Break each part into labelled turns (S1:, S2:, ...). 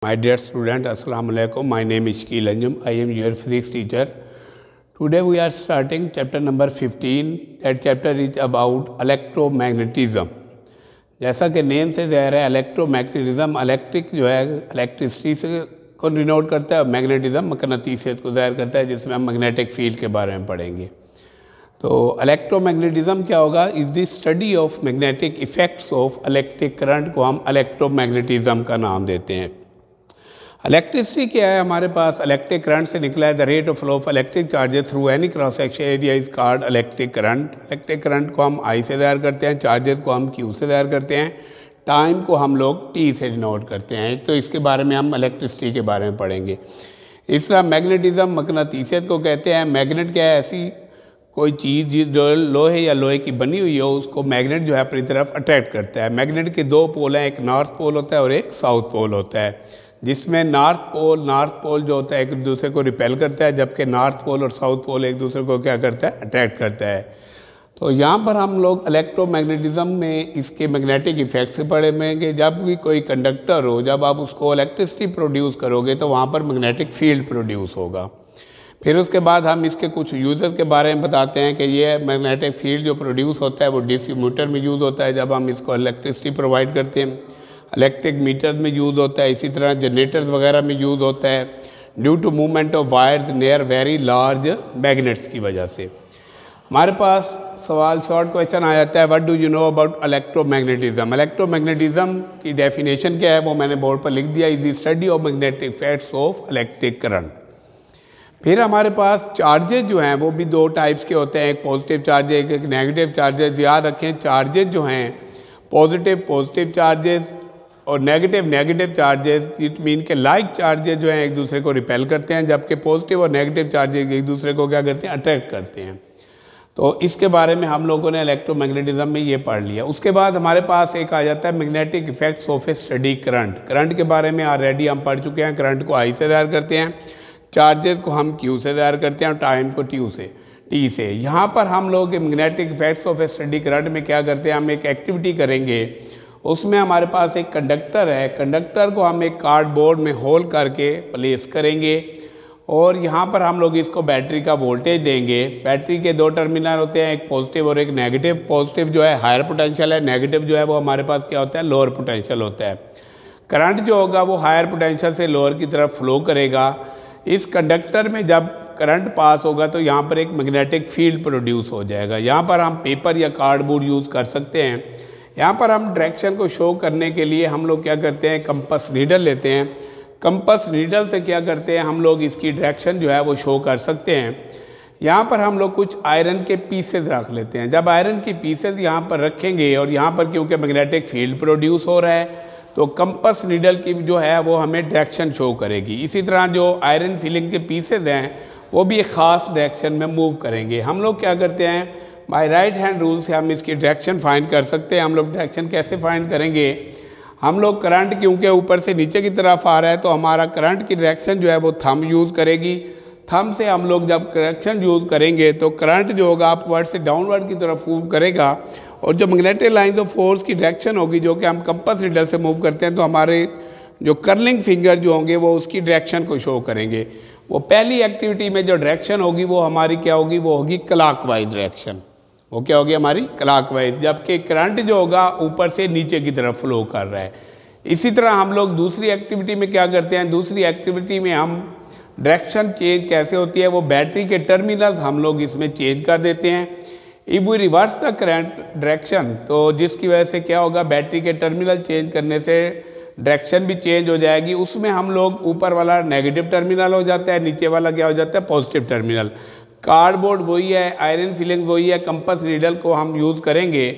S1: My dear student, Assalamu alaikum. My name is Shkil Anjum. I am your physics teacher. Today we are starting chapter number 15. That chapter is about electromagnetism. जैसा कि name से ज़ाहिर है electromagnetism electric जो है electricity से को denote करता है, मैग्नेटिज्म मकनातीसियत को ज़ाहिर करता है, जिसमें हम मैग्नेटिक फील्ड के बारे में पढ़ेंगे। तो इलेक्ट्रोमैग्नेटिज्म क्या होगा? Is the study of magnetic effects of electric current को हम इलेक्ट्रोमैग्नेटिज्म का नाम देते हैं। इलेक्ट्रिसिटी क्या है? हमारे पास इलेक्ट्रिक करंट से निकला है the rate of flow of electric charges through any cross section area is called electric current. Electric current को हम आई से ज़ाहिर करते हैं, चार्जेस को हम क्यू से ज़ाहिर करते हैं, टाइम को हम लोग टी से डिनोट करते हैं। तो इसके बारे में हम इलेक्ट्रिसिटी के बारे में पढ़ेंगे। इस तरह मैग्नेटिज्म मकनातीसियत को कहते हैं। मैग्नेट क्या है? ऐसी कोई चीज़ जो लोहे या लोहे की बनी हुई हो, उसको मैग्नेट जो है अपनी तरफ अट्रैक्ट करता है। मैग्नेट के दो पोल हैं, एक नॉर्थ पोल होता है और एक साउथ पोल होता है, जिसमें नॉर्थ पोल जो होता है एक दूसरे को रिपेल करता है, जबकि नॉर्थ पोल और साउथ पोल एक दूसरे को क्या करता है? अट्रैक्ट करता है। तो यहाँ पर हम लोग इलेक्ट्रोमैग्नेटिज्म में इसके मैग्नेटिक इफेक्ट से पढ़ेंगे। जब भी कोई कंडक्टर हो, जब आप उसको इलेक्ट्रिसिटी प्रोड्यूस करोगे तो वहाँ पर मैग्नेटिक फील्ड प्रोड्यूस होगा। फिर उसके बाद हम इसके कुछ यूजेस के बारे में बताते हैं कि ये मैग्नेटिक फील्ड जो प्रोड्यूस होता है वो डीसी मोटर में यूज़ होता है, जब हम इसको इलेक्ट्रिसिटी प्रोवाइड करते हैं। इलेक्ट्रिक मीटर्स में यूज़ होता है, इसी तरह जनरेटर्स वगैरह में यूज़ होता है due to movement of wires near very large magnets की वजह से। हमारे पास सवाल शॉर्ट क्वेश्चन आ जाता है, what do you know about electromagnetism. Electromagnetism की डेफिनेशन क्या है वो मैंने बोर्ड पर लिख दिया, is the study of magnetic effects of electric current. फिर हमारे पास चार्जेज जो हैं वो भी दो टाइप्स के होते हैं, एक पॉजिटिव चार्जेज एक नेगेटिव चार्जेज। याद रखें, चार्जेज जो हैं पॉजिटिव चार्जेस और नेगेटिव चार्जेस, इट मीन के लाइक चार्जेस जो हैं एक दूसरे को रिपेल करते हैं, जबकि पॉजिटिव और नेगेटिव चार्जेस एक दूसरे को क्या करते हैं? अट्रैक्ट करते हैं। तो इसके बारे में हम लोगों ने इलेक्ट्रोमैग्नेटिज्म में ये पढ़ लिया। उसके बाद हमारे पास एक आ जाता है magnetic effects of A study current. Current के बारे में ऑलरेडी हम पढ़ चुके हैं। करंट को आई से ज़ाहिर करते हैं, चार्जेस को हम क्यू से ज़ाहिर करते हैं और टाइम को टी से। यहाँ पर हम लोग magnetic effects of A study current में क्या करते हैं? हम एक एक्टिविटी करेंगे, उसमें हमारे पास एक कंडक्टर है, कंडक्टर को हम एक कार्डबोर्ड में होल करके प्लेस करेंगे और यहाँ पर हम लोग इसको बैटरी का वोल्टेज देंगे। बैटरी के दो टर्मिनल होते हैं, एक पॉजिटिव और एक नेगेटिव। पॉजिटिव जो है हायर पोटेंशियल है, नेगेटिव जो है वो हमारे पास क्या होता है? लोअर पोटेंशियल होता है। करंट जो होगा वो हायर पोटेंशियल से लोअर की तरफ फ्लो करेगा। इस कंडक्टर में जब करंट पास होगा तो यहाँ पर एक मैग्नेटिक फील्ड प्रोड्यूस हो जाएगा। यहाँ पर हम पेपर या कार्डबोर्ड यूज़ कर सकते हैं। यहाँ पर हम डायरेक्शन को शो करने के लिए हम लोग क्या करते हैं? कंपास नीडल लेते हैं। कंपास नीडल से क्या करते हैं? हम लोग इसकी डायरेक्शन जो है वो शो कर सकते हैं। यहाँ पर हम लोग कुछ आयरन के पीसेस रख लेते हैं। जब आयरन की पीसेस यहाँ पर रखेंगे और यहाँ पर क्योंकि मैग्नेटिक फील्ड प्रोड्यूस हो रहा है तो कंपास नीडल की जो है वो हमें डायरेक्शन शो करेगी। इसी तरह जो आयरन फिलिंग के पीसेस हैं वो भी एक ख़ास डायरेक्शन में मूव करेंगे। हम लोग क्या करते हैं? बाय राइट हैंड रूल से हम इसकी डायरेक्शन फाइंड कर सकते हैं। हम लोग डायरेक्शन कैसे फाइंड करेंगे? हम लोग करंट क्योंकि ऊपर से नीचे की तरफ आ रहा है तो हमारा करंट की डायरेक्शन जो है वो थंब यूज़ करेगी। थंब से हम लोग जब डायरेक्शन यूज़ करेंगे तो करंट जो होगा अपवर्ड से डाउनवर्ड की तरफ मूव करेगा और जो मैग्नेटिक लाइन ऑफ फोर्स की डायरेक्शन होगी जो कि हम कंपास नीडल से मूव करते हैं तो हमारे जो कर्लिंग फिंगर जो होंगे वो उसकी डायरेक्शन को शो करेंगे। वो पहली एक्टिविटी में जो डायरेक्शन होगी वो हमारी क्या होगी? वो होगी क्लॉकवाइज डायरेक्शन। वो क्या होगी? हमारी क्लॉकवाइज, जबकि करंट जो होगा ऊपर से नीचे की तरफ फ्लो कर रहा है। इसी तरह हम लोग दूसरी एक्टिविटी में क्या करते हैं? दूसरी एक्टिविटी में हम डायरेक्शन चेंज कैसे होती है? वो बैटरी के टर्मिनल्स हम लोग इसमें चेंज कर देते हैं। If we reverse the current direction, तो जिसकी वजह से क्या होगा? बैटरी के टर्मिनल चेंज करने से डायरेक्शन भी चेंज हो जाएगी। उसमें हम लोग ऊपर वाला नेगेटिव टर्मिनल हो जाता है, नीचे वाला क्या हो जाता है? Positive terminal. कार्डबोर्ड वही है, आयरन फिलिंग्स वही है, कंपास नीडल को हम यूज़ करेंगे।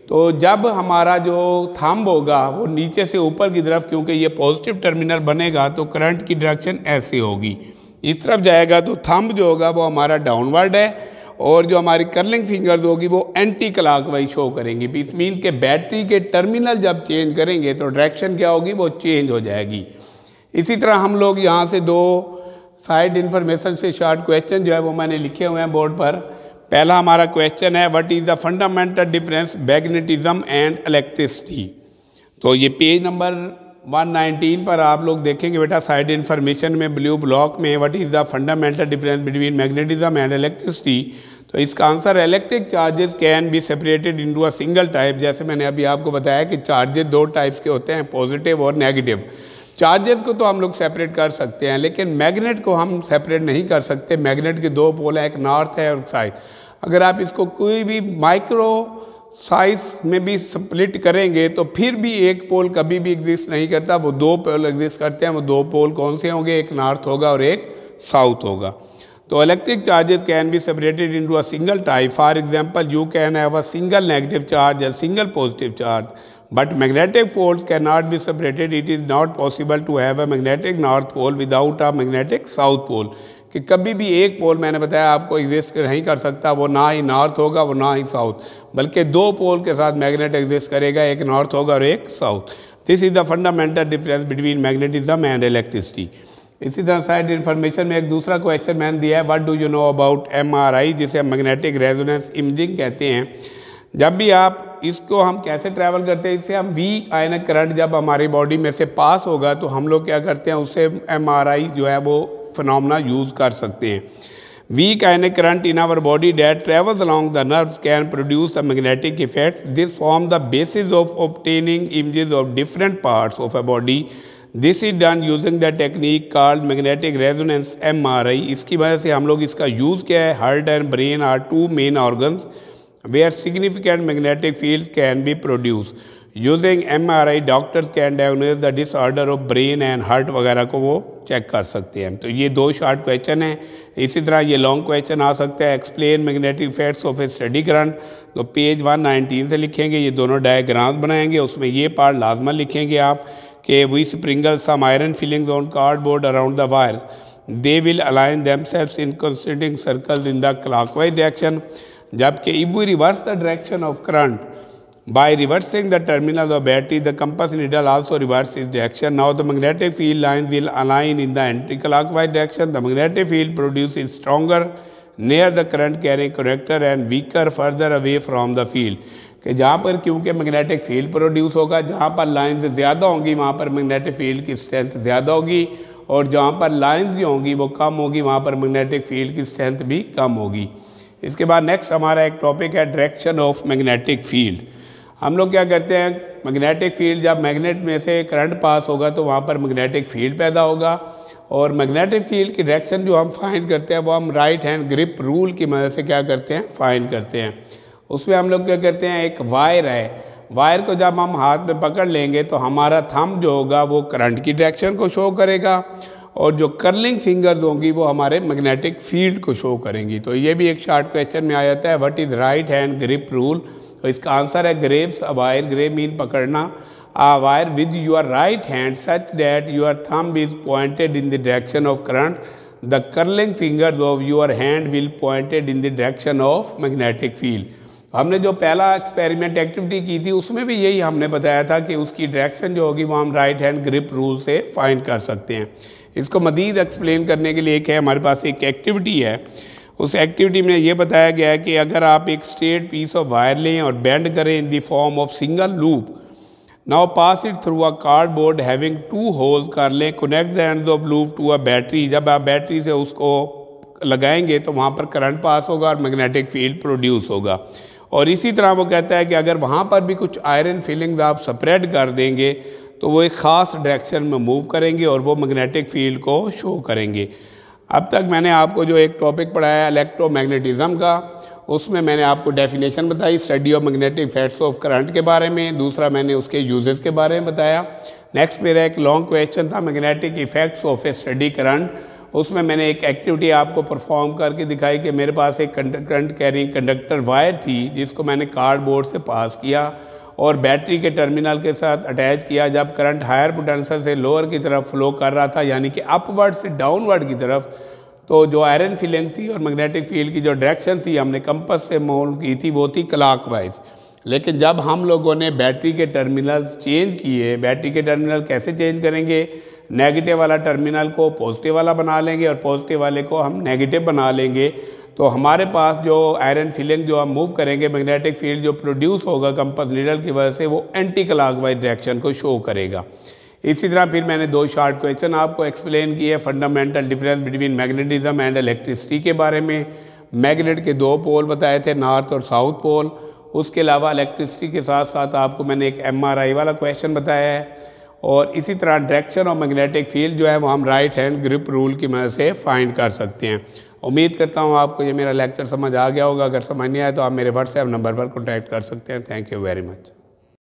S1: तो जब हमारा जो थंब होगा वो नीचे से ऊपर की तरफ, क्योंकि ये पॉजिटिव टर्मिनल बनेगा तो करंट की डायरेक्शन ऐसे होगी, इस तरफ जाएगा। तो थंब जो होगा वो हमारा डाउनवर्ड है और जो हमारी कर्लिंग फिंगर्स होगी वो एंटी क्लॉकवाइज शो करेंगी। इट मीन के बैटरी के टर्मिनल जब चेंज करेंगे तो डायरेक्शन क्या होगी? वो चेंज हो जाएगी। इसी तरह हम लोग यहाँ से दो साइड इन्फॉर्मेशन से शॉर्ट क्वेश्चन जो है वो मैंने लिखे हुए हैं बोर्ड पर। पहला हमारा क्वेश्चन है, what is the fundamental difference magnetism and electricity. तो ये पेज नंबर 119 पर आप लोग देखेंगे बेटा साइड इन्फॉर्मेशन में ब्लू ब्लॉक में what is the fundamental difference between magnetism and electricity. तो इसका answer electric charges can be separated into a single type. जैसे मैंने अभी आपको बताया कि चार्जेस दो टाइप्स के होते हैं, पॉजिटिव और नेगेटिव। चार्जेस को तो हम लोग सेपरेट कर सकते हैं, लेकिन मैग्नेट को हम सेपरेट नहीं कर सकते। मैग्नेट के दो पोल हैं, एक नॉर्थ है और साउथ। अगर आप इसको कोई भी माइक्रो साइज में भी स्प्लिट करेंगे तो फिर भी एक पोल कभी भी एग्जिस्ट नहीं करता, वो दो पोल एग्जिस्ट करते हैं। वो दो पोल कौन से होंगे? एक नॉर्थ होगा और एक साउथ होगा। तो electric charges can be separated into a single type. For example you can have a single negative charge and single positive charge, but magnetic poles can not be separated. It is not possible to have a magnetic north pole without a magnetic south pole. कि कभी भी एक पोल मैंने बताया आपको exist नहीं कर सकता, वो ना ही नॉर्थ होगा वो ना ही साउथ, बल्कि दो पोल के साथ मैग्नेट एग्जिस्ट करेगा, एक नॉर्थ होगा और एक south. This is the fundamental difference between magnetism and electricity. इसी तरह साइड इन्फॉर्मेशन में एक दूसरा क्वेश्चन मैंने दिया है, what do you know about MRI, जिसे हम मैग्नेटिक रेजोनेंस इमेजिंग कहते हैं। जब भी आप इसको हम कैसे ट्रैवल करते हैं, इससे हम वीक आयनिक करंट जब हमारी बॉडी में से पास होगा तो हम लोग क्या करते हैं, उससे MRI जो है वो फिनोमेना यूज़ कर सकते हैं। Weak ionic current in our body that travels along the nerves can produce a magnetic effect. This form the basis of obtaining images of different parts of a body. This is done using the technique called magnetic resonance MRI। इसकी वजह से हम लोग इसका use क्या है, heart and brain are two main organs where significant magnetic fields can be produced. Using MRI, doctors can diagnose the disorder of brain and heart वगैरह को वो चेक कर सकते हैं। तो ये दो शॉर्ट क्वेश्चन हैं। इसी तरह ये लॉन्ग क्वेश्चन आ सकता है, explain magnetic effects of A study current. तो पेज 119 से लिखेंगे, ये दोनों डायग्राम्स बनाएंगे, उसमें ये पार्ट लाजमन लिखेंगे आप कि we sprinkle some iron filings on cardboard around the wire, they will align themselves in concentric circles in the clockwise direction. जबकि if we reverse the direction of current by reversing the terminal of battery, the compass needle also reverse is direction. Now the magnetic field line will align in the anti clockwise direction. The magnetic field produce is stronger near the current carrying conductor and weaker further away from the field. कि जहाँ पर क्योंकि magnetic field produce होगा, जहाँ पर lines ज़्यादा होंगी वहाँ पर मैग्नेटिक फील्ड की स्ट्रेंथ ज़्यादा होगी, और जहाँ पर लाइन्स जो होंगी वो कम होगी वहाँ पर मैग्नेटिक फील्ड की स्ट्रेंथ भी कम होगी। इसके बाद नेक्स्ट हमारा एक टॉपिक है डायरेक्शन ऑफ मैग्नेटिक फील्ड। हम लोग क्या करते हैं, मैग्नेटिक फील्ड जब मैग्नेट में से करंट पास होगा तो वहाँ पर मैग्नेटिक फील्ड पैदा होगा, और मैग्नेटिक फील्ड की डायरेक्शन जो हम फाइंड करते हैं वो हम राइट हैंड ग्रिप रूल की मदद से क्या करते हैं, फाइंड करते हैं। उसमें हम लोग क्या करते हैं, एक वायर है, वायर को जब हम हाथ में पकड़ लेंगे तो हमारा थंब जो होगा वो करंट की डायरेक्शन को शो करेगा, और जो कर्लिंग फिंगर्स होंगी वो हमारे मैग्नेटिक फील्ड को शो करेंगी। तो ये भी एक शॉर्ट क्वेश्चन में आ जाता है, what is right hand grip rule. तो इसका आंसर है grapes a wire, grape mean पकड़ना, a wire with your right hand such that your thumb is pointed in the direction of current. The curling fingers of your hand will pointed in the direction of magnetic field. हमने जो पहला experiment activity की थी उसमें भी यही हमने बताया था कि उसकी डायरेक्शन जो होगी वो हम राइट हैंड ग्रिप रूल से फाइंड कर सकते हैं। इसको मज़ीद एक्सप्लेन करने के लिए एक है हमारे पास एक एक्टिविटी है। उस एक्टिविटी में ये बताया गया है कि अगर आप एक स्ट्रेट पीस ऑफ वायर लें और बेंड करें in the form of single loop, now pass it through a cardboard having two holes कर लें, connect the ends of loop to a battery. जब आप बैटरी से उसको लगाएंगे तो वहाँ पर करंट पास होगा और मैग्नेटिक फील्ड प्रोड्यूस होगा। और इसी तरह वो कहता है कि अगर वहाँ पर भी कुछ आयरन फिलिंग्स आप स्प्रेड कर देंगे तो वो एक ख़ास डायरेक्शन में मूव करेंगे और वो मैग्नेटिक फील्ड को शो करेंगे। अब तक मैंने आपको जो एक टॉपिक पढ़ाया इलेक्ट्रोमैग्नेटिज्म का, उसमें मैंने आपको डेफिनेशन बताई, study of magnetic effects of current के बारे में। दूसरा मैंने उसके यूजेस के बारे में बताया। नेक्स्ट मेरा एक लॉन्ग क्वेश्चन था magnetic effects of A study current. उसमें मैंने एक एक्टिविटी आपको परफॉर्म करके दिखाई कि मेरे पास एक करंट कैरिंग कंडक्टर वायर थी जिसको मैंने कार्डबोर्ड से पास किया और बैटरी के टर्मिनल के साथ अटैच किया। जब करंट हायर पोटेंशियल से लोअर की तरफ फ्लो कर रहा था, यानी कि अपवर्ड से डाउनवर्ड की तरफ, तो जो आयरन फिलिंग थी और मैग्नेटिक फील्ड की जो डायरेक्शन थी हमने कंपास से मोल की थी वो थी क्लॉकवाइज। लेकिन जब हम लोगों ने बैटरी के टर्मिनल चेंज किए, बैटरी के टर्मिनल कैसे चेंज करेंगे, नेगेटिव वाला टर्मिनल को पॉजिटिव वाला बना लेंगे और पॉजिटिव वाले को हम नेगेटिव बना लेंगे, तो हमारे पास जो आयरन फिलिंग जो हम मूव करेंगे, मैग्नेटिक फील्ड जो प्रोड्यूस होगा कंपास नीडल की वजह से, वो एंटी क्लॉकवाइज डायरेक्शन को शो करेगा। इसी तरह फिर मैंने 2 शॉर्ट क्वेश्चन आपको एक्सप्लेन किए, fundamental difference between magnetism and electricity के बारे में। मैग्नेट के 2 पोल बताए थे, नॉर्थ और साउथ पोल। उसके अलावा इलेक्ट्रिसिटी के साथ साथ आपको मैंने एक MRI वाला क्वेश्चन बताया है। और इसी तरह डायरेक्शन और मैग्नेटिक फील्ड जो है वो हम राइट हैंड ग्रिप रूल की मदद से फाइंड कर सकते हैं। उम्मीद करता हूँ आपको ये मेरा लेक्चर समझ आ गया होगा। अगर समझ नहीं आया तो आप मेरे व्हाट्सएप नंबर पर कॉन्टैक्ट कर सकते हैं। Thank you very much.